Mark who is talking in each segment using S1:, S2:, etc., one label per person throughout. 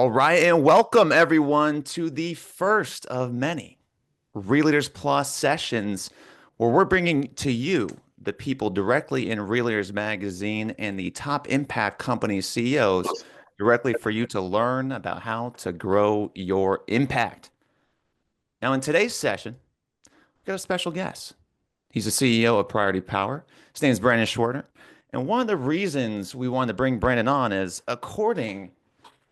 S1: All right, and welcome everyone to the first of many Real Leaders Plus sessions where we're bringing to you the people directly in Real Leaders Magazine and the top impact company CEOs directly for you to learn about how to grow your impact. Now, in today's session, we've got a special guest. He's the CEO of Priority Power. His name is Brandon Schwertner. And one of the reasons we wanted to bring Brandon on is according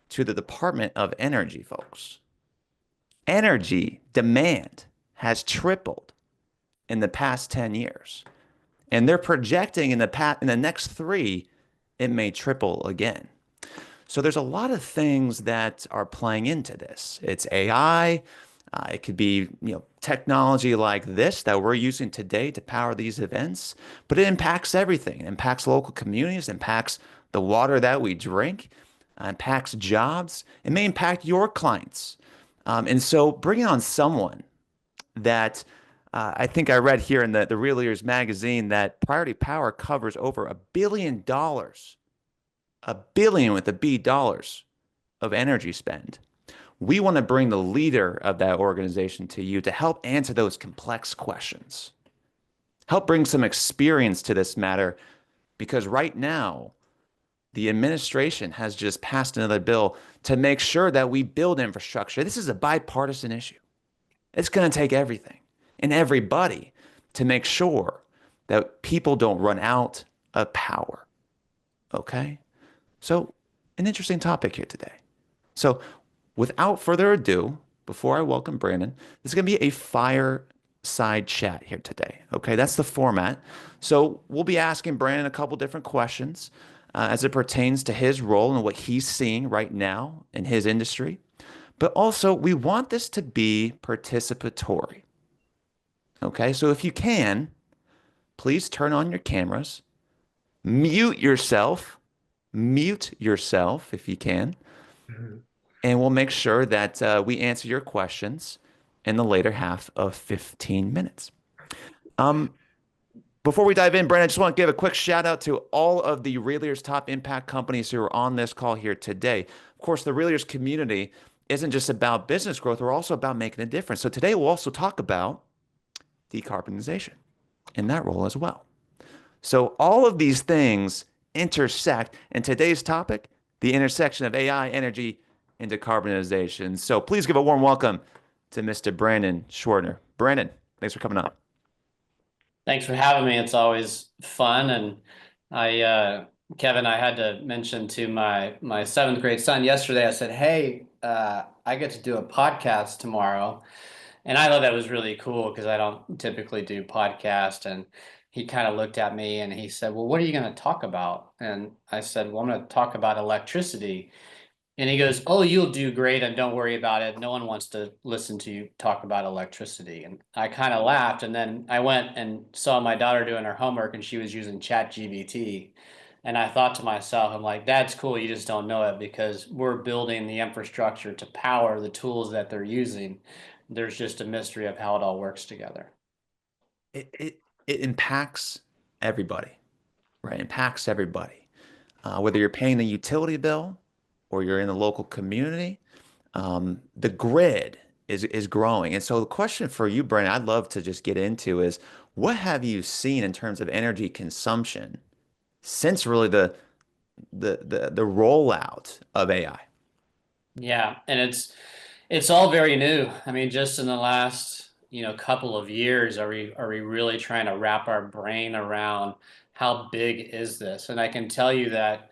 S1: to the Department of Energy, folks, energy demand has tripled in the past 10 years. And they're projecting in the next 3, it may triple again. So there's a lot of things that are playing into this. It's AI, it could be, technology like this that we're using today to power these events, but it impacts everything. It impacts local communities, impacts the water that we drink, impacts jobs. It may impact your clients. And so bringing on someone that I think I read here in the Real Leaders magazine that Priority Power covers over $1 billion, a billion with a B dollars of energy spend. We want to bring the leader of that organization to you to help answer those complex questions, help bring some experience to this matter, because right now, the administration has just passed another bill to make sure that we build infrastructure. This is a bipartisan issue. It's going to take everything and everybody to make sure that people don't run out of power. Okay? So, an interesting topic here today. So, without further ado, before I welcome Brandon, this is going to be a fireside chat here today. Okay? That's the format. So, we'll be asking Brandon a couple different questions as it pertains to his role and what he's seeing right now in his industry. But also, we want this to be participatory. Okay, so if you can, please turn on your cameras, mute yourself if you can, and we'll make sure that we answer your questions in the later half of 15 minutes. Before we dive in, Brandon, I just want to give a quick shout out to all of the Real Leaders top impact companies who are on this call here today. Of course, the Real Leaders community isn't just about business growth, we're also about making a difference. So today we'll also talk about decarbonization in that role as well. So all of these things intersect in today's topic, the intersection of AI, energy, and decarbonization. So please give a warm welcome to Mr. Brandon Schwertner. Brandon, thanks for coming on.
S2: Thanks for having me. It's always fun. And Kevin, I had to mention to my seventh grade son yesterday, I said, hey, I get to do a podcast tomorrow. And I thought that was really cool because I don't typically do podcasts. And he kind of looked at me and he said, well, what are you going to talk about? And I said, well, I'm going to talk about electricity. And he goes, oh, you'll do great and don't worry about it. No one wants to listen to you talk about electricity. And I kind of laughed. And then I went and saw my daughter doing her homework and she was using ChatGPT. And I thought to myself, I'm like, that's cool. You just don't know it because we're building the infrastructure to power the tools that they're using. There's just a mystery of how it all works together.
S1: It impacts everybody, right? It impacts everybody. Whether you're paying the utility bill or you're in the local community, the grid is growing. And so the question for you, Brandon, I'd love to just get into is what have you seen in terms of energy consumption since really the rollout of AI?
S2: Yeah, and it's all very new. I mean, just in the last, couple of years, are we really trying to wrap our brain around how big is this? And I can tell you that,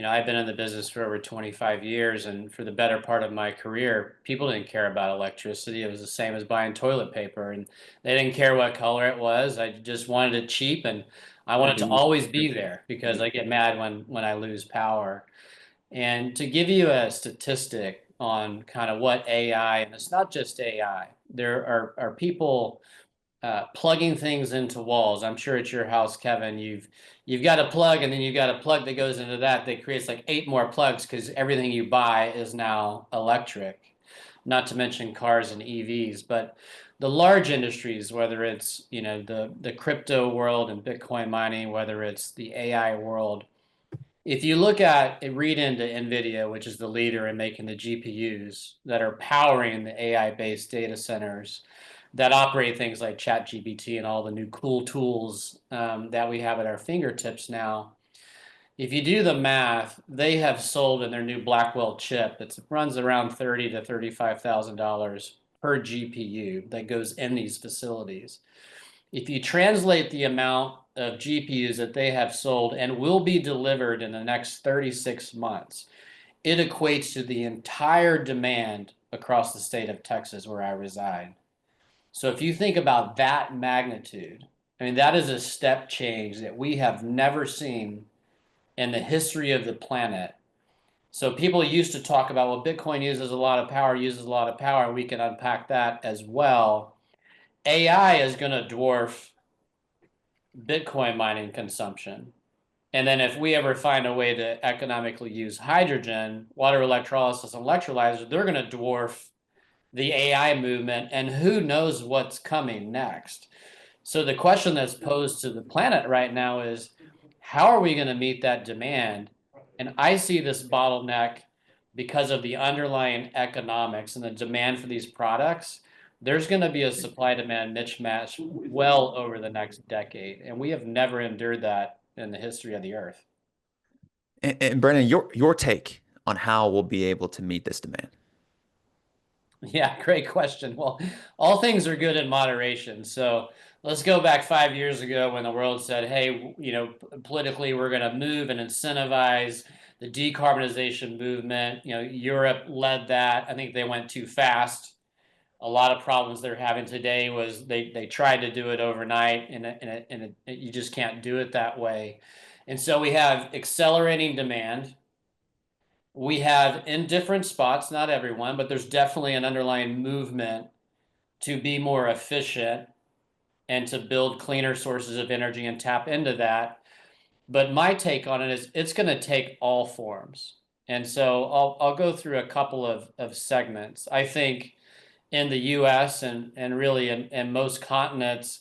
S2: I've been in the business for over 25 years, and for the better part of my career, people didn't care about electricity. It was the same as buying toilet paper, and they didn't care what color it was. I just wanted it cheap, and I wanted to always be there because I get mad when I lose power. And to give you a statistic on kind of what AI, and it's not just AI, there are people plugging things into walls. I'm sure at your house, Kevin, you've got a plug and then you've got a plug that goes into that creates like 8 more plugs because everything you buy is now electric, not to mention cars and EVs. But the large industries, whether it's the crypto world and Bitcoin mining, whether it's the AI world, if you look at read into NVIDIA, which is the leader in making the GPUs that are powering the AI-based data centers that operate things like ChatGPT and all the new cool tools that we have at our fingertips now. If you do the math, they have sold in their new Blackwell chip that runs around $30,000 to $35,000 per GPU that goes in these facilities. If you translate the amount of GPUs that they have sold and will be delivered in the next 36 months, it equates to the entire demand across the state of Texas where I reside. So if you think about that magnitude, I mean, that is a step change that we have never seen in the history of the planet. So people used to talk about, well, Bitcoin uses a lot of power, and we can unpack that as well. AI is going to dwarf Bitcoin mining consumption. And then if we ever find a way to economically use hydrogen, water electrolysis, and electrolyzers, they're going to dwarf the AI movement, and who knows what's coming next. So the question that's posed to the planet right now is, how are we going to meet that demand? And I see this bottleneck because of the underlying economics and the demand for these products. There's going to be a supply demand mismatch well over the next decade. And we have never endured that in the history of the earth.
S1: And Brennan, your take on how we'll be able to meet this demand.
S2: Yeah, great question. Well, all things are good in moderation. So let's go back 5 years ago when the world said, hey, politically, we're going to move and incentivize the decarbonization movement. Europe led that. I think they went too fast. A lot of problems they're having today was they tried to do it overnight, and you just can't do it that way. And so we have accelerating demand. We have in different spots, not everyone, but there's definitely an underlying movement to be more efficient and to build cleaner sources of energy and tap into that. But my take on it is it's going to take all forms. And so I'll go through a couple of segments. I think in the US and really in most continents,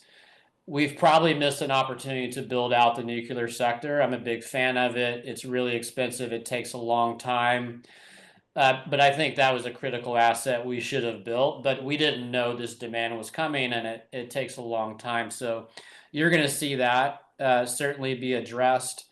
S2: we've probably missed an opportunity to build out the nuclear sector. I'm a big fan of it. It's really expensive. It takes a long time. But I think that was a critical asset we should have built, but we didn't know this demand was coming, and it takes a long time. So you're going to see that certainly be addressed.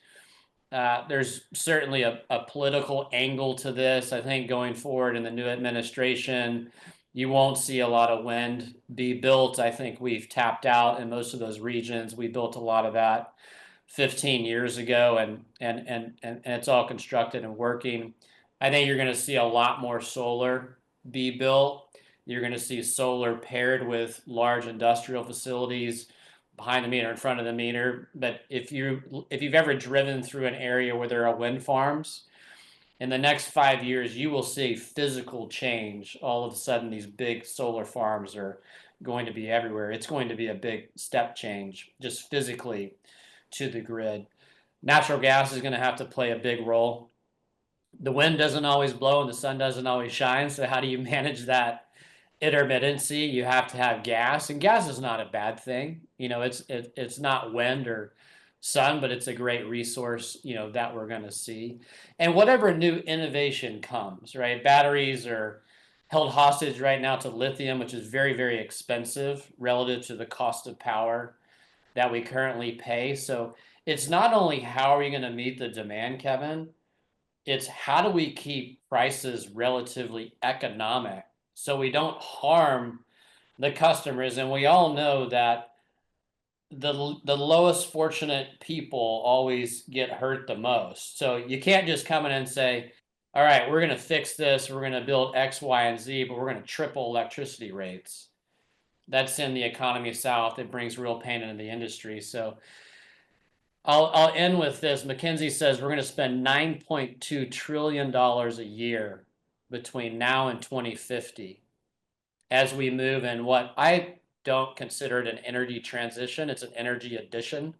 S2: There's certainly a political angle to this. I think going forward in the new administration, you won't see a lot of wind be built. I think we've tapped out in most of those regions. We built a lot of that 15 years ago, and it's all constructed and working. I think you're going to see a lot more solar be built. You're going to see solar paired with large industrial facilities behind the meter, in front of the meter. But if you've ever driven through an area where there are wind farms, in the next 5 years, you will see physical change. All of a sudden, these big solar farms are going to be everywhere. It's going to be a big step change just physically to the grid. Natural gas is going to have to play a big role. The wind doesn't always blow and the sun doesn't always shine. So how do you manage that intermittency? You have to have gas, and gas is not a bad thing. It's not wind or sun, but it's a great resource, that we're going to see. And whatever new innovation comes, right? Batteries are held hostage right now to lithium, which is very, very expensive relative to the cost of power that we currently pay. So it's not only how are we going to meet the demand, Kevin, it's how do we keep prices relatively economic so we don't harm the customers. And we all know that the lowest fortunate people always get hurt the most. So you can't just come in and say, all right, we're going to fix this, we're going to build X, Y, and Z, but we're going to triple electricity rates. That's in the economy south. It brings real pain into the industry. So I'll end with this. McKinsey says we're going to spend $9.2 trillion a year between now and 2050 as we move in what I don't consider it an energy transition. It's an energy addition.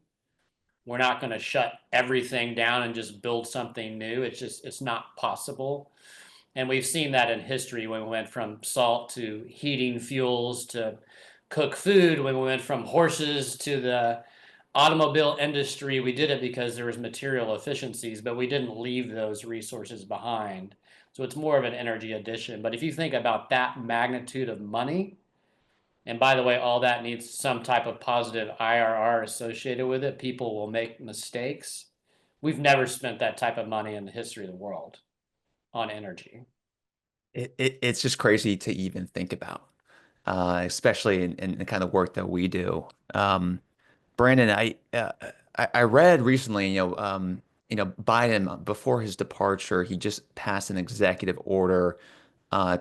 S2: We're not going to shut everything down and just build something new. It's not possible. And we've seen that in history when we went from salt to heating fuels to cook food, when we went from horses to the automobile industry, we did it because there was material efficiencies, but we didn't leave those resources behind. So it's more of an energy addition. But if you think about that magnitude of money, and by the way, all that needs some type of positive IRR associated with it, people will make mistakes. We've never spent that type of money in the history of the world on energy.
S1: It's just crazy to even think about, especially in the kind of work that we do. Brandon, I read recently, Biden before his departure, he just passed an executive order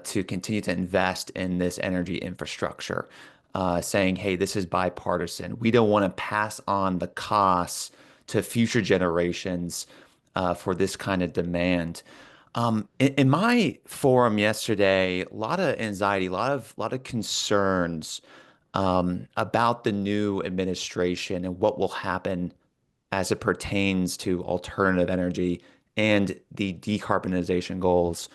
S1: to continue to invest in this energy infrastructure, saying, "Hey, this is bipartisan. We don't want to pass on the costs to future generations for this kind of demand." In my forum yesterday, a lot of anxiety, a lot of concerns about the new administration and what will happen as it pertains to alternative energy and the decarbonization goals.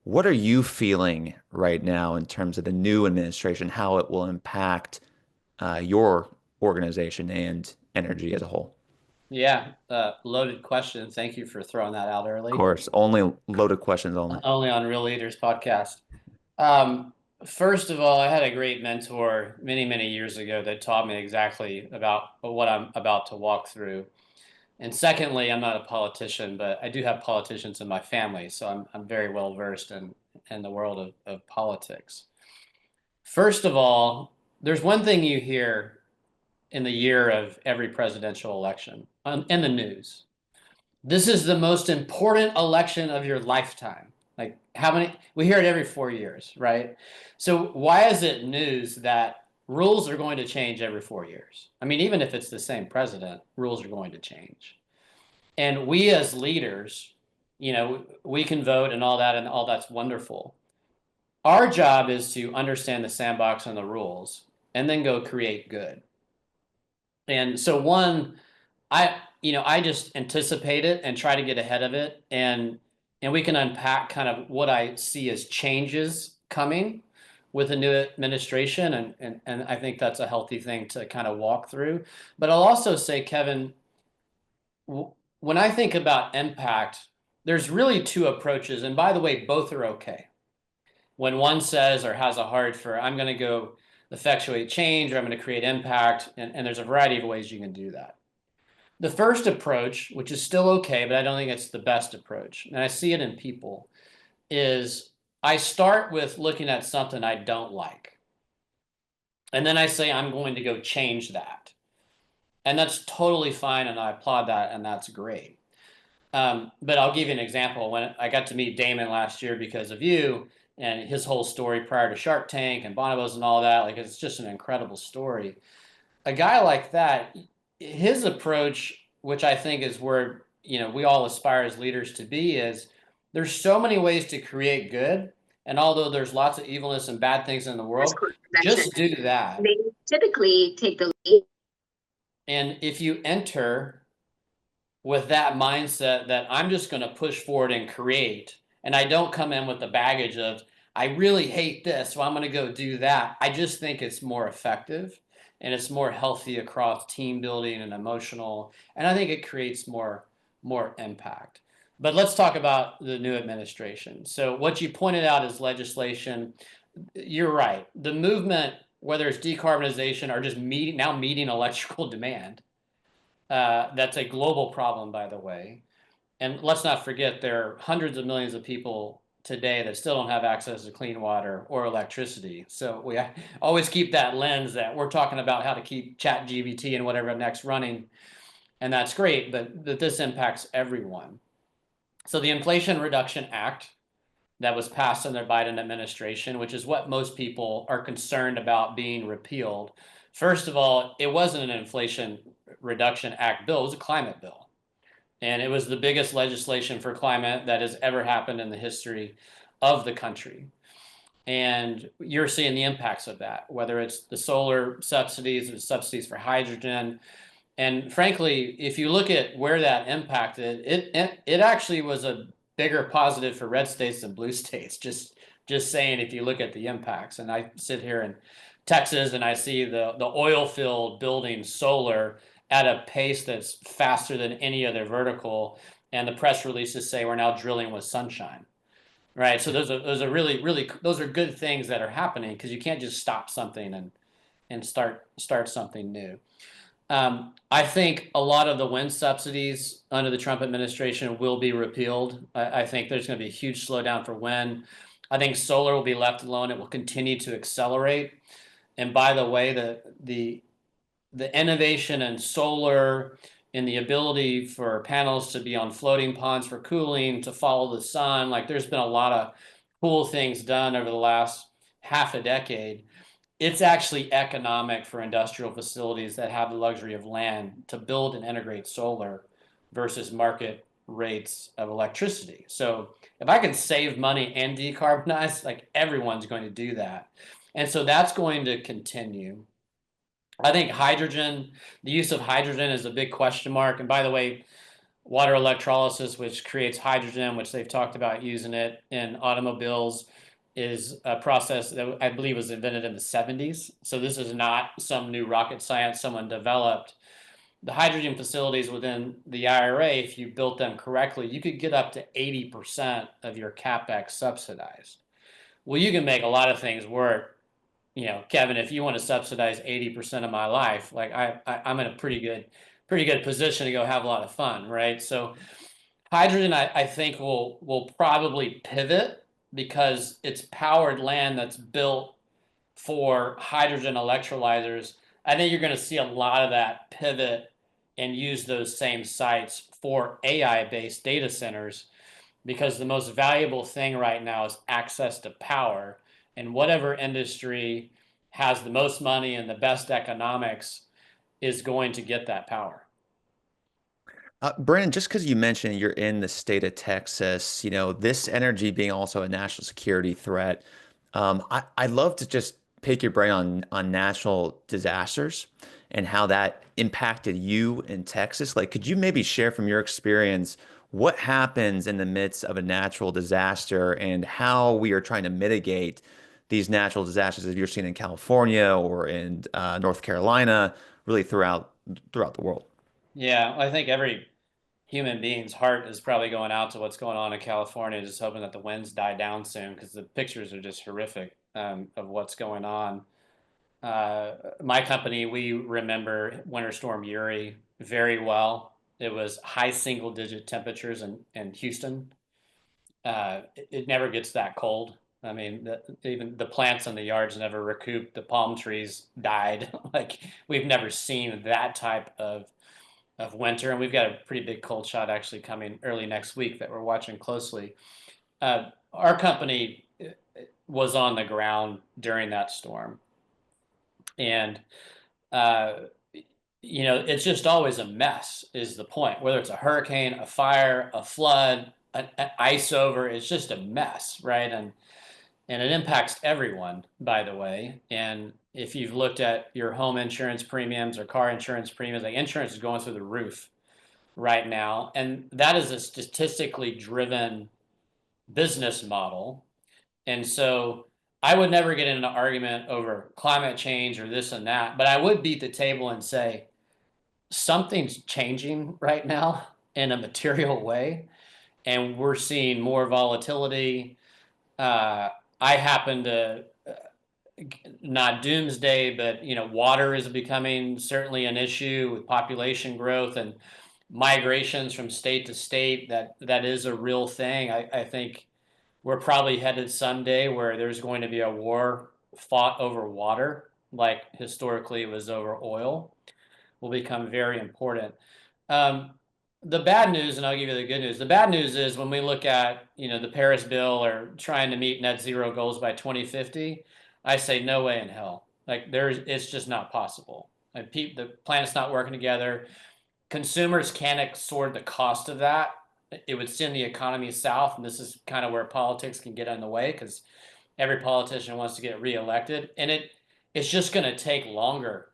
S1: What are you feeling right now in terms of the new administration, how it will impact your organization and energy as a whole?
S2: Yeah, loaded question. Thank you for throwing that out
S1: Of
S2: early.
S1: course, only loaded questions only.
S2: Only on Real Leaders podcast. Um, First of all, I had a great mentor many, many years ago that taught me exactly about what I'm about to walk through. And secondly, I'm not a politician, but I do have politicians in my family, so I'm very well versed in the world of politics. First of all, there's one thing you hear in the year of every presidential election in the news. This is the most important election of your lifetime. Like how many, we hear it every 4 years, right? So why is it news that rules are going to change every 4 years? I mean, even if it's the same president, rules are going to change. And we as leaders, we can vote and all that, and all that's wonderful. Our job is to understand the sandbox and the rules and then go create good. And so I just anticipate it and try to get ahead of it, and we can unpack kind of what I see as changes coming with the new administration, and I think that's a healthy thing to kind of walk through. But I'll also say, Kevin, when I think about impact, there's really two approaches, and by the way, both are okay. When one says or has a heart for, I'm going to go effectuate change or I'm going to create impact, and there's a variety of ways you can do that. The first approach, which is still okay, but I don't think it's the best approach, and I see it in people, is I start with looking at something I don't like. And then I say, I'm going to go change that. And that's totally fine, and I applaud that, and that's great. But I'll give you an example. When I got to meet Damon last year because of you and his whole story prior to Shark Tank and Bonobos and all that, like it's just an incredible story. A guy like that, his approach, which I think is where we all aspire as leaders to be, is there's so many ways to create good, and although there's lots of evilness and bad things in the world, just do that.
S3: They typically take the lead.
S2: And if you enter with that mindset that I'm just going to push forward and create, and I don't come in with the baggage of I really hate this, so I'm going to go do that. I just think it's more effective and it's more healthy across team building and emotional, and I think it creates more impact. But let's talk about the new administration. So what you pointed out is legislation. You're right. The movement, whether it's decarbonization or just meeting electrical demand, that's a global problem, by the way. And let's not forget there are hundreds of millions of people today that still don't have access to clean water or electricity. So we always keep that lens that we're talking about how to keep ChatGPT and whatever next running. And that's great, but this impacts everyone. So the Inflation Reduction Act that was passed in the Biden administration, which is what most people are concerned about being repealed. First of all, it wasn't an Inflation Reduction Act bill, it was a climate bill. And it was the biggest legislation for climate that has ever happened in the history of the country. And you're seeing the impacts of that, whether it's the solar subsidies, the subsidies for hydrogen. And frankly, if you look at where that impacted, it actually was a bigger positive for red states than blue states. Just saying, if you look at the impacts. And I sit here in Texas and I see the oil field building solar at a pace that's faster than any other vertical. And the press releases say we're now drilling with sunshine, right? So those are really those are good things that are happening, because you can't just stop something and start something new. I think a lot of the wind subsidies under the Trump administration will be repealed. I think there's going to be a huge slowdown for wind. I think solar will be left alone. It will continue to accelerate. And by the way, the innovation in solar and the ability for panels to be on floating ponds for cooling, to follow the sun, like there's been a lot of cool things done over the last half a decade. It's actually economic for industrial facilities that have the luxury of land to build and integrate solar versus market rates of electricity. So if I can save money and decarbonize, like everyone's going to do that. And so that's going to continue. I think hydrogen, the use of hydrogen is a big question mark. And by the way, water electrolysis, which creates hydrogen, which they've talked about using it in automobiles, is a process that I believe was invented in the 70s. So this is not some new rocket science someone developed. The hydrogen facilities within the IRA, if you built them correctly, you could get up to 80% of your CapEx subsidized. Well, you can make a lot of things work. You know, Kevin, if you want to subsidize 80% of my life, like I'm in a pretty good position to go have a lot of fun, right? So hydrogen, I think will probably pivot, because it's powered land that's built for hydrogen electrolyzers. I think you're going to see a lot of that pivot and use those same sites for AI-based data centers, because the most valuable thing right now is access to power. And whatever industry has the most money and the best economics is going to get that power.
S1: Brandon, just because you mentioned you're in the state of Texas, this energy being also a national security threat, I'd love to just pick your brain on natural disasters and how that impacted you in Texas. Like, could you maybe share from your experience what happens in the midst of a natural disaster and how we are trying to mitigate these natural disasters that you're seeing in California or in North Carolina, really throughout the world?
S2: Yeah, I think every human being's heart is probably going out to what's going on in California, just hoping that the winds die down soon, because the pictures are just horrific of what's going on. My company, we remember Winter Storm Uri very well. It was high single-digit temperatures in Houston. It never gets that cold. I mean, even the plants in the yards never recouped. The palm trees died. Like, we've never seen that type of winter, and we've got a pretty big cold shot actually coming early next week that we're watching closely. Our company was on the ground during that storm, and it's just always a mess is the point. Whether it's a hurricane, a fire, a flood, an ice over, it's just a mess, right? And it impacts everyone, by the way. And if you've looked at your home insurance premiums or car insurance premiums, like insurance is going through the roof right now. And that is a statistically driven business model. And so I would never get in an argument over climate change or this and that, but I would beat the table and say something's changing right now in a material way. And we're seeing more volatility. I happen to not doomsday, but water is becoming certainly an issue with population growth and migrations from state to state. That is a real thing. I think we're probably headed someday where there's going to be a war fought over water, like historically it was over oil, will become very important. Um, the bad news, and I'll give you the good news. The bad news is when we look at, the Paris bill or trying to meet net zero goals by 2050, I say no way in hell. Like it's just not possible. Like the planet's not working together. Consumers can't afford the cost of that. It would send the economy south, and this is kind of where politics can get in the way, because every politician wants to get reelected, and it's just going to take longer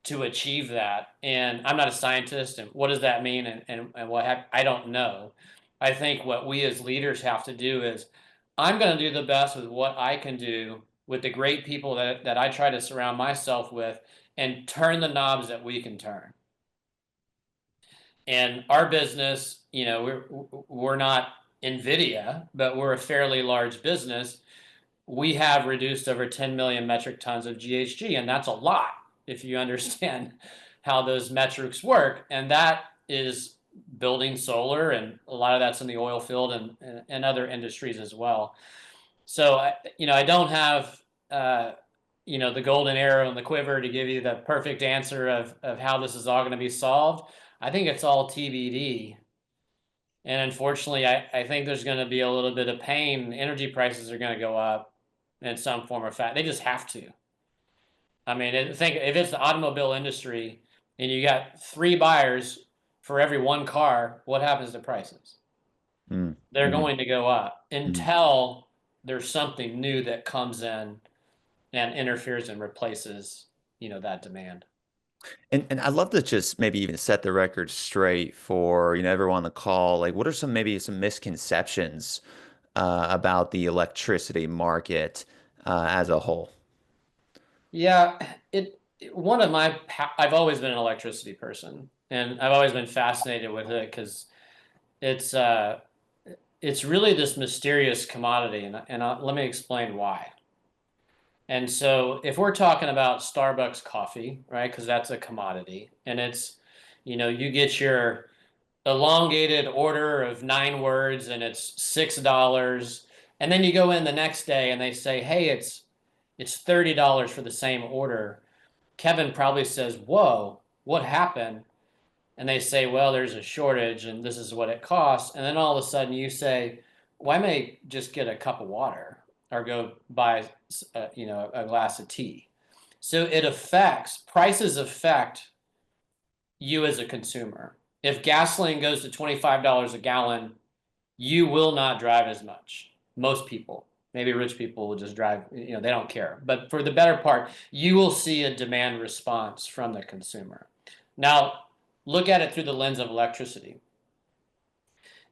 S2: to achieve that. And I'm not a scientist, and what does that mean? And I don't know. I think what we as leaders have to do is I'm going to do the best with what I can do with the great people that I try to surround myself with, and turn the knobs that we can turn. And our business, we're not NVIDIA, but we're a fairly large business. We have reduced over 10 million metric tons of GHG, and that's a lot if you understand how those metrics work. And that is building solar, and a lot of that's in the oil field and other industries as well. So, I don't have, the golden arrow in the quiver to give you the perfect answer of how this is all going to be solved. I think it's all TBD. And unfortunately, I think there's going to be a little bit of pain. Energy prices are going to go up in some form or fashion. They just have to. I mean, think if it's the automobile industry and you got 3 buyers for every 1 car, what happens to prices?
S1: Mm,
S2: They're
S1: mm,
S2: going to go up
S1: mm.
S2: until there's something new that comes in and interferes and replaces, that demand.
S1: And I'd love to just maybe even set the record straight for, everyone on the call. Like, what are maybe some misconceptions about the electricity market as a whole?
S2: Yeah, one of my I've always been an electricity person, and I've always been fascinated with it because it's uh it's really this mysterious commodity, and let me explain why. And so if we're talking about Starbucks coffee, right, because that's a commodity, and it's, you get your elongated order of 9 words and it's $6, and then you go in the next day and they say, hey, it's $30 for the same order. Kevin probably says, whoa, what happened? And they say, well, there's a shortage and this is what it costs. And then all of a sudden you say, well, I may just get a cup of water or go buy, a glass of tea. So prices affect you as a consumer. If gasoline goes to $25 a gallon, you will not drive as much. Most people, maybe rich people, will just drive, they don't care. But for the better part, you will see a demand response from the consumer. Now, look at it through the lens of electricity.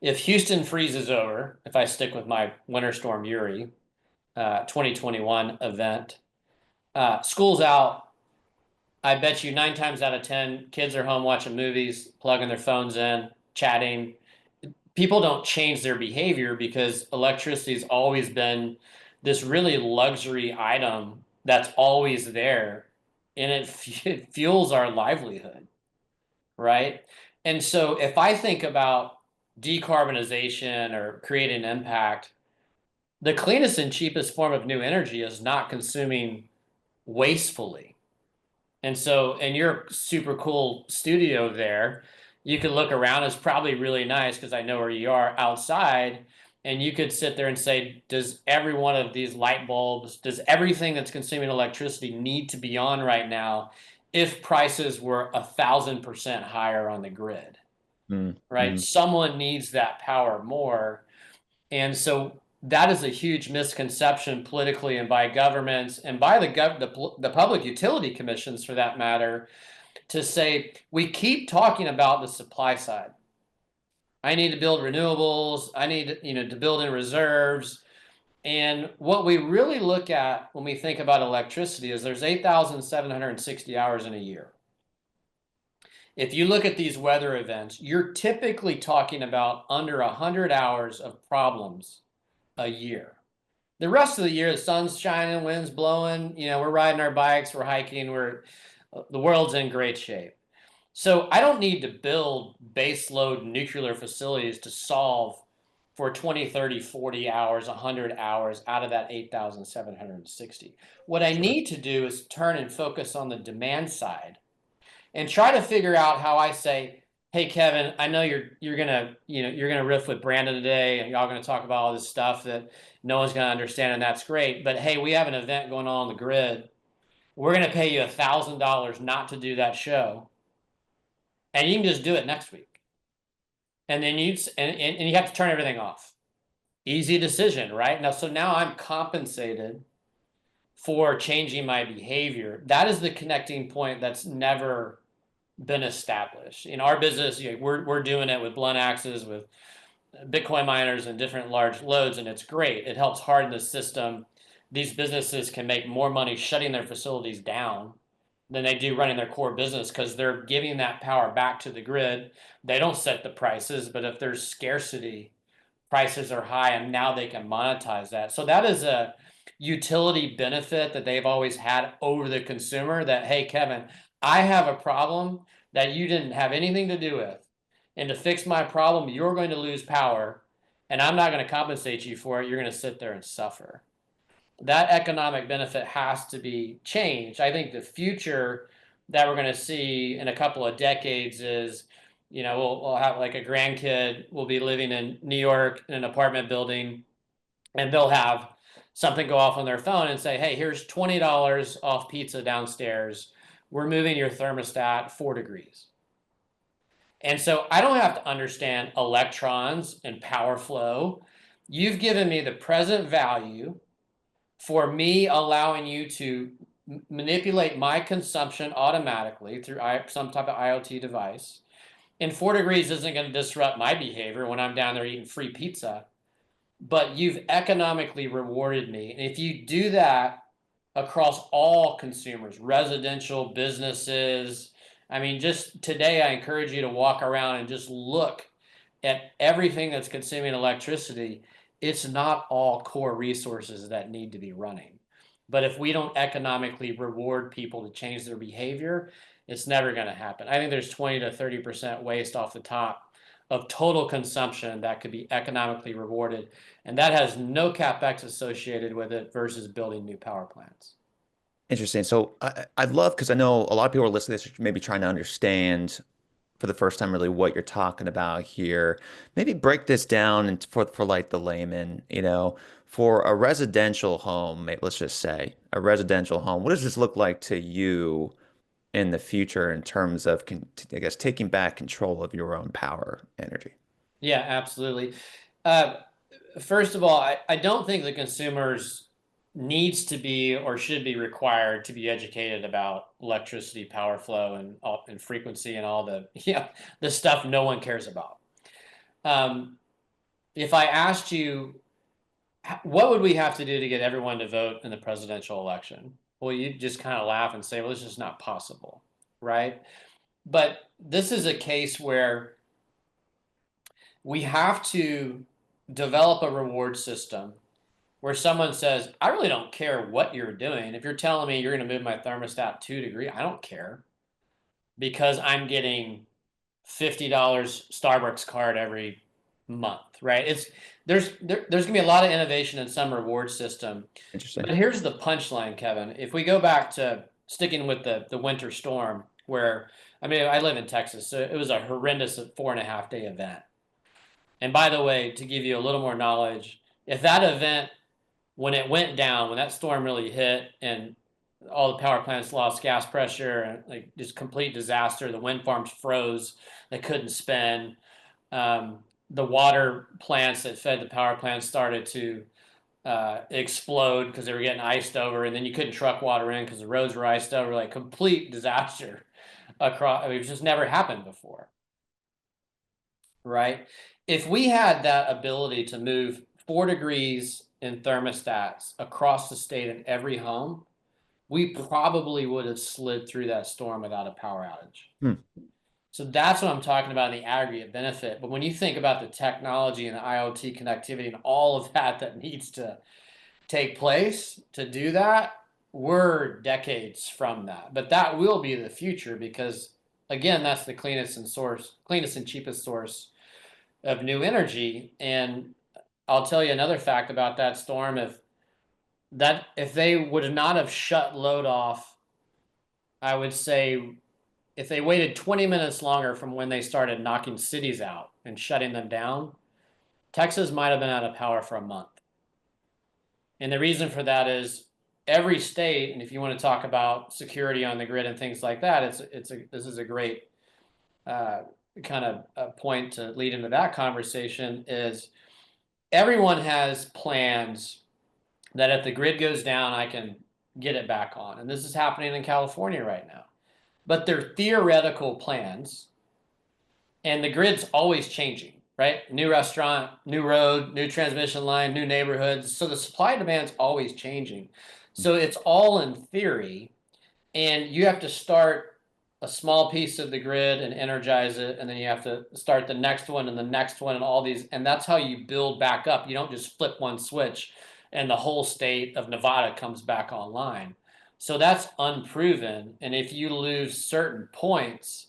S2: If Houston freezes over, if I stick with my Winter Storm Uri 2021 event, school's out. I bet you 9 times out of 10, kids are home watching movies, plugging their phones in, chatting. People don't change their behavior because electricity's always been this really luxury item that's always there, and it fuels our livelihood, right? And so if I think about decarbonization or creating impact, the cleanest and cheapest form of new energy is not consuming wastefully. And so in your super cool studio there, you could look around. It's probably really nice because I know where you are outside. And you could sit there and say, does every one of these light bulbs, does everything that's consuming electricity need to be on right now if prices were 1,000% higher on the grid,
S1: Mm,
S2: right?
S1: mm.
S2: Someone needs that power more. And so that is a huge misconception politically and by governments and by the public utility commissions for that matter, to say we keep talking about the supply side. I need to build renewables. I need to build in reserves. And what we really look at when we think about electricity is there's 8,760 hours in a year. If you look at these weather events, you're typically talking about under 100 hours of problems a year. The rest of the year, the sun's shining, wind's blowing, we're riding our bikes, we're hiking, the world's in great shape. So I don't need to build baseload nuclear facilities to solve for 20, 30, 40 hours, 100 hours out of that 8,760. What I
S1: Sure.
S2: need to do is turn and focus on the demand side and try to figure out how I say, hey Kevin, I know you're gonna you're gonna riff with Brandon today, and y'all gonna talk about all this stuff that no one's gonna understand, and that's great. But hey, we have an event going on the grid. We're gonna pay you $1,000 not to do that show, and you can just do it next week. And then you have to turn everything off. Easy decision, right? Now I'm compensated for changing my behavior. That is the connecting point that's never been established in our business. We're doing it with blunt axes, with Bitcoin miners and different large loads, and it's great. It helps harden the system. These businesses can make more money shutting their facilities down than they do running their core business, because they're giving that power back to the grid. They don't set the prices, but if there's scarcity, prices are high, and now they can monetize that. So that is a utility benefit that they've always had over the consumer, that, hey, Kevin, I have a problem that you didn't have anything to do with. And to fix my problem, you're going to lose power, and I'm not going to compensate you for it. You're going to sit there and suffer. That economic benefit has to be changed. I think the future that we're going to see in a couple of decades is, we'll have like a grandkid will be living in New York in an apartment building, and they'll have something go off on their phone and say, hey, here's $20 off pizza downstairs. We're moving your thermostat 4 degrees. And so I don't have to understand electrons and power flow. You've given me the present value for me allowing you to manipulate my consumption automatically through some type of IoT device. And 4 degrees isn't going to disrupt my behavior when I'm down there eating free pizza, but you've economically rewarded me. And if you do that across all consumers, residential, businesses, I mean, just today, I encourage you to walk around and just look at everything that's consuming electricity. It's not all core resources that need to be running. But if we don't economically reward people to change their behavior, it's never going to happen. I think there's 20 to 30% waste off the top of total consumption that could be economically rewarded. And that has no CapEx associated with it versus building new power plants.
S1: Interesting. So I'd love, because I know a lot of people are listening to this, maybe trying to understand for the first time really what you're talking about here. Maybe break this down and for like the layman, for a residential home, let's just say a residential home. What does this look like to you in the future in terms of, I guess, taking back control of your own power energy?
S2: Yeah, absolutely. Uh, First of all, I don't think the consumers needs to be or should be required to be educated about electricity, power flow, and frequency, and all the the stuff no one cares about. If I asked you, what would we have to do to get everyone to vote in the presidential election? Well, you just kind of laugh and say, well, it's just not possible, right? But this is a case where we have to develop a reward system where someone says, I really don't care what you're doing. If you're telling me you're going to move my thermostat 2 degrees, I don't care, because I'm getting $50 Starbucks card every month, right? There's going to be a lot of innovation in some reward system.
S1: Interesting.
S2: But here's the punchline, Kevin. If we go back to sticking with the winter storm, where, I mean, I live in Texas, so it was a horrendous 4.5-day event. And by the way, to give you a little more knowledge, if that event, when it went down, when that storm really hit and all the power plants lost gas pressure and like just complete disaster, the wind farms froze, they couldn't spin. The water plants that fed the power plants started to explode because they were getting iced over, and then you couldn't truck water in because the roads were iced over, like complete disaster across. I mean, it's just never happened before, right? If we had that ability to move 4 degrees in thermostats across the state in every home, we probably would have slid through that storm without a power outage. So that's what I'm talking about in the aggregate benefit. But when you think about the technology and the IoT connectivity and all of that needs to take place to do that, we're decades from that. But that will be the future, because again, that's the cleanest and cheapest source of new energy. And I'll tell you another fact about that storm. If they would not have shut load off, I would say if they waited 20 minutes longer from when they started knocking cities out and shutting them down, Texas might have been out of power for a month. And the reason for that is every state, and if you want to talk about security on the grid and things like that, this is a great kind of a point to lead into that conversation. Is everyone has plans that if the grid goes down, I can get it back on. And this is happening in California right now. But they're theoretical plans, and the grid's always changing, right? New restaurant, new road, new transmission line, new neighborhoods. So the supply demand's always changing. So it's all in theory. And you have to start a small piece of the grid and energize it, and then you have to start the next one and the next one and all these, and that's how you build back up. You don't just flip one switch and the whole state of Nevada comes back online. So that's unproven, and if you lose certain points,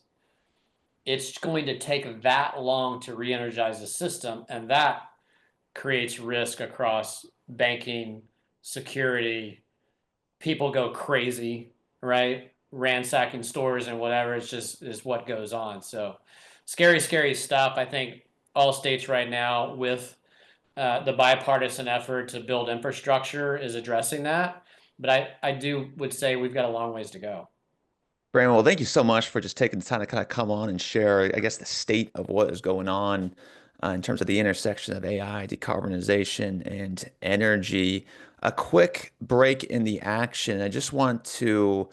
S2: it's going to take that long to re-energize the system, and that creates risk across banking, security. People go crazy, right? Ransacking stores and whatever. It's just is what goes on. So scary, scary stuff. I think all states right now with the bipartisan effort to build infrastructure is addressing that. But I would say we've got a long ways to go.
S1: Brandon, well, thank you so much for just taking the time to kind of come on and share, I guess, the state of what is going on in terms of the intersection of AI, decarbonization, and energy. A quick break in the action. I just want to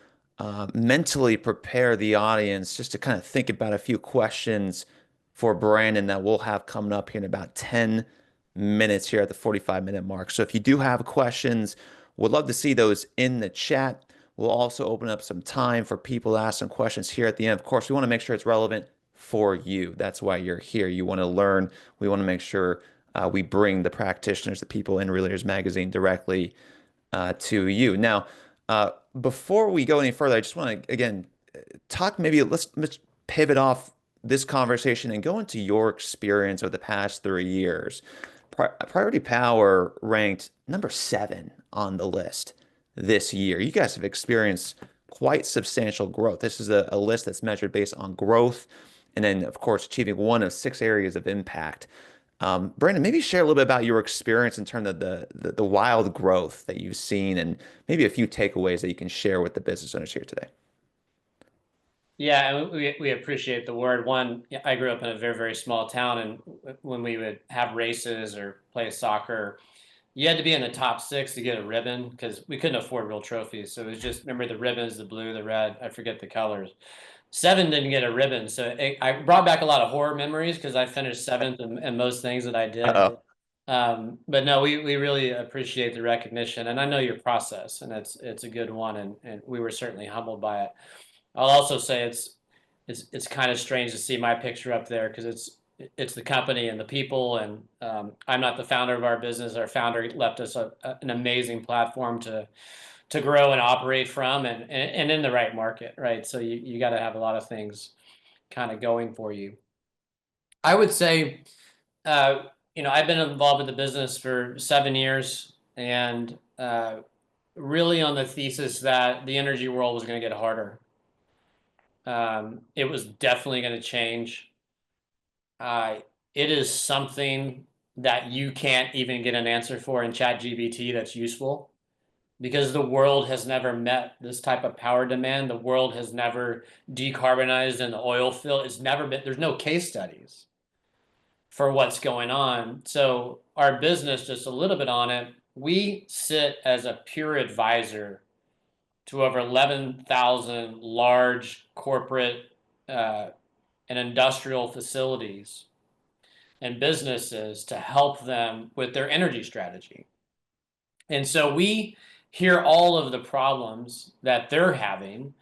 S1: mentally prepare the audience just to kind of think about a few questions for Brandon that we'll have coming up here in about 10 minutes here at the 45-minute mark. So if you do have questions, we'd love to see those in the chat. We'll also open up some time for people to ask some questions here at the end. Of course, we want to make sure it's relevant for you. That's why you're here. You want to learn. We want to make sure we bring the practitioners, the people in Real Leaders Magazine directly to you. Now, before we go any further, I just want to, again, talk maybe, let's pivot off this conversation and go into your experience over the past 3 years. Priority Power ranked number 7 on the list this year. You guys have experienced quite substantial growth. This is a list that's measured based on growth and then, of course, achieving one of 6 areas of impact. Brandon, maybe share a little bit about your experience in terms of the wild growth that you've seen and maybe a few takeaways that you can share with the business owners here today.
S2: Yeah, and we appreciate the word. One, I grew up in a very, very small town, and when we would have races or play soccer, you had to be in the top 6 to get a ribbon because we couldn't afford real trophies. So it was just, remember the ribbons, the blue, the red, I forget the colors. 7 didn't get a ribbon. So I brought back a lot of horror memories because I finished 7th in most things that I did.
S1: Uh-oh.
S2: But no, we really appreciate the recognition, and I know your process, and it's a good one, and we were certainly humbled by it. I'll also say it's kind of strange to see my picture up there because it's the company and the people, and I'm not the founder of our business. Our founder left us an amazing platform to grow and operate from, and in the right market, right? So you got to have a lot of things kind of going for you. I would say, I've been involved with the business for 7 years, and really on the thesis that the energy world was going to get harder. It was definitely going to change. It is something that you can't even get an answer for in ChatGPT that's useful because the world has never met this type of power demand. The world has never decarbonized in the oil field. It's never been, there's no case studies for what's going on. So our business, just a little bit on it, we sit as a pure advisor to over 11,000 large corporate and industrial facilities and businesses to help them with their energy strategy. And so we hear all of the problems that they're having.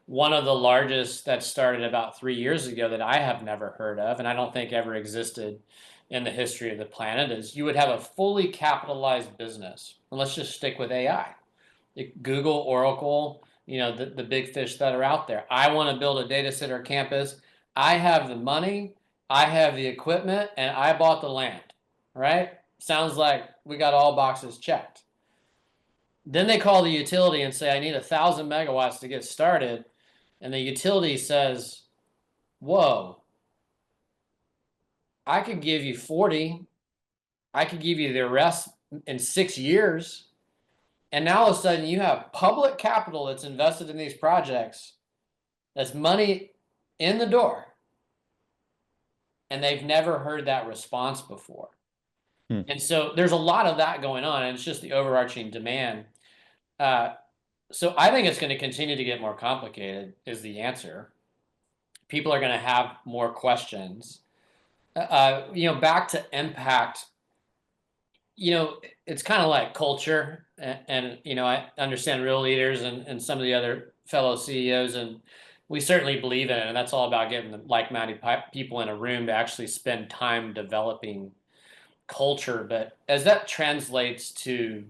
S2: One of the largest that started about 3 years ago that I have never heard of, and I don't think ever existed in the history of the planet, is you would have a fully capitalized business. And let's just stick with AI. Google, Oracle, the big fish that are out there. I want to build a data center campus. I have the money, I have the equipment, and I bought the land, right? Sounds like we got all boxes checked. Then they call the utility and say, I need 1,000 megawatts to get started. And the utility says, whoa, I could give you 40. I could give you the rest in 6 years. And now all of a sudden you have public capital that's invested in these projects. That's money in the door. And they've never heard that response before. And so there's a lot of that going on, and it's just the overarching demand. So I think it's going to continue to get more complicated is the answer. People are going to have more questions. Back to impact, it's kind of like culture, and I understand real leaders and some of the other fellow CEOs, and we certainly believe in it, and that's all about getting the like-minded people in a room to actually spend time developing culture. But as that translates to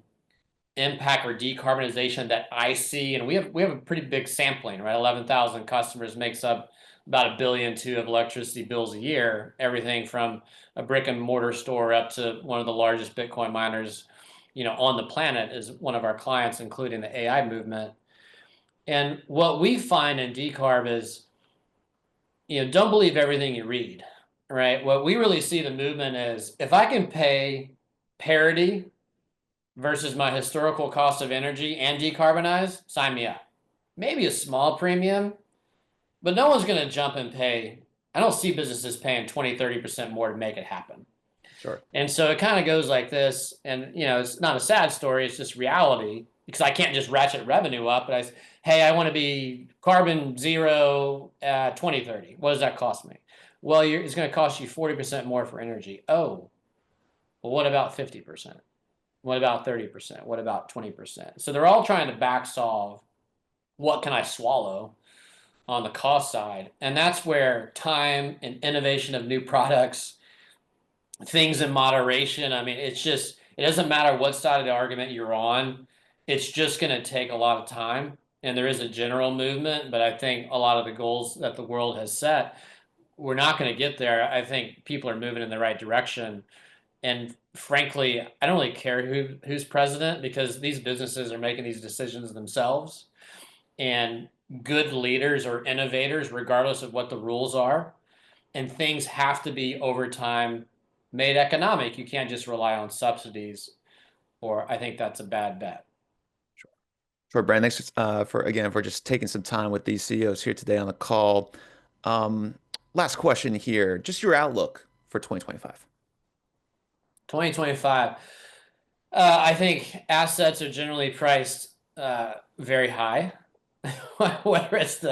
S2: impact or decarbonization that I see, and we have a pretty big sampling, right? 11,000 customers makes up about $1.2 billion of electricity bills a year. Everything from a brick and mortar store up to one of the largest Bitcoin miners, on the planet is one of our clients, including the AI movement. And what we find in decarb is, don't believe everything you read, right? What we really see the movement is, if I can pay parity versus my historical cost of energy and decarbonize, sign me up. Maybe a small premium, but no one's going to jump and pay. I don't see businesses paying 20, 30% more to make it happen.
S1: Sure.
S2: And so it kind of goes like this. And, it's not a sad story. It's just reality, because I can't just ratchet revenue up. But hey, I want to be carbon zero 2030. What does that cost me? Well, it's going to cost you 40% more for energy. Oh, well, what about 50%? What about 30%? What about 20%? So they're all trying to back solve, what can I swallow on the cost side? And that's where time and innovation of new products, things in moderation. I mean, it doesn't matter what side of the argument you're on. It's just going to take a lot of time. And there is a general movement, but I think a lot of the goals that the world has set, we're not going to get there. I think people are moving in the right direction. And frankly, I don't really care who's president, because these businesses are making these decisions themselves. And good leaders or innovators, regardless of what the rules are, and things have to be over time made economic. You can't just rely on subsidies, or I think that's a bad bet.
S1: Sure, Brandon. Thanks for just taking some time with these CEOs here today on the call. Um, Last question here, just your outlook for 2025.
S2: 2025. I think assets are generally priced very high. Whether it's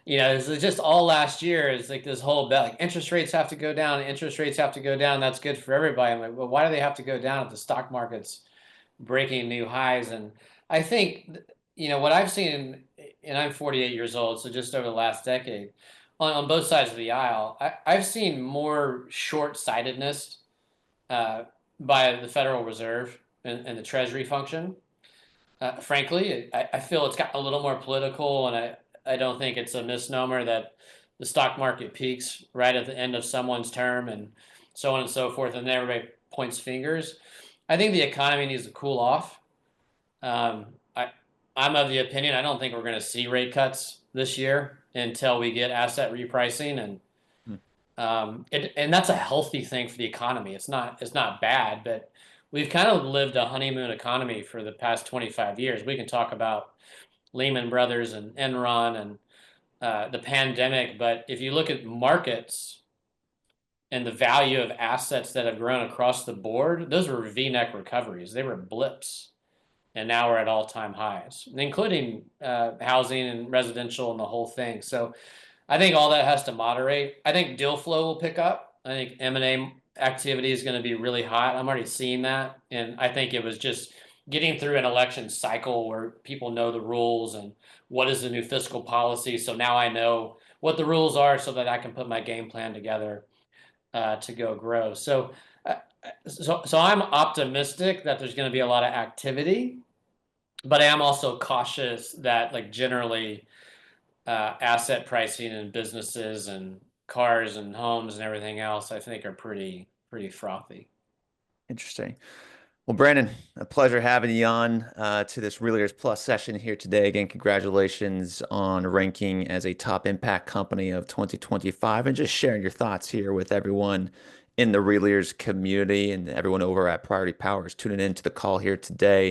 S2: it's just all last year is like this whole bet, like interest rates have to go down, interest rates have to go down. That's good for everybody. I'm like, well, why do they have to go down if the stock market's breaking new highs? And I think, what I've seen, and I'm 48 years old, so just over the last decade, on both sides of the aisle, I've seen more short-sightedness by the Federal Reserve and the Treasury function. Frankly, I feel it's got a little more political, and I don't think it's a misnomer that the stock market peaks right at the end of someone's term and so on and so forth, and then everybody points fingers. I think the economy needs to cool off. Um, I, I'm of the opinion, I don't think we're going to see rate cuts this year until we get asset repricing, and that's a healthy thing for the economy. It's not bad, but we've kind of lived a honeymoon economy for the past 25 years. We can talk about Lehman Brothers and Enron and the pandemic, but if you look at markets and the value of assets that have grown across the board, those were V-neck recoveries. They were blips, and now we're at all-time highs, including housing and residential and the whole thing. So I think all that has to moderate. I think deal flow will pick up. I think M&A activity is going to be really hot. I'm already seeing that. And I think it was just getting through an election cycle where people know the rules and what is the new fiscal policy. So now I know what the rules are so that I can put my game plan together to go grow. So I'm optimistic that there's going to be a lot of activity, but I am also cautious that, like, generally asset pricing and businesses and cars and homes and everything else, I think, are pretty frothy.
S1: Interesting. Well, Brandon, a pleasure having you on to this Real Leaders Plus session here today. Again, congratulations on ranking as a top impact company of 2025 and just sharing your thoughts here with everyone in the Real Leaders community and everyone over at Priority Powers tuning in to the call here today.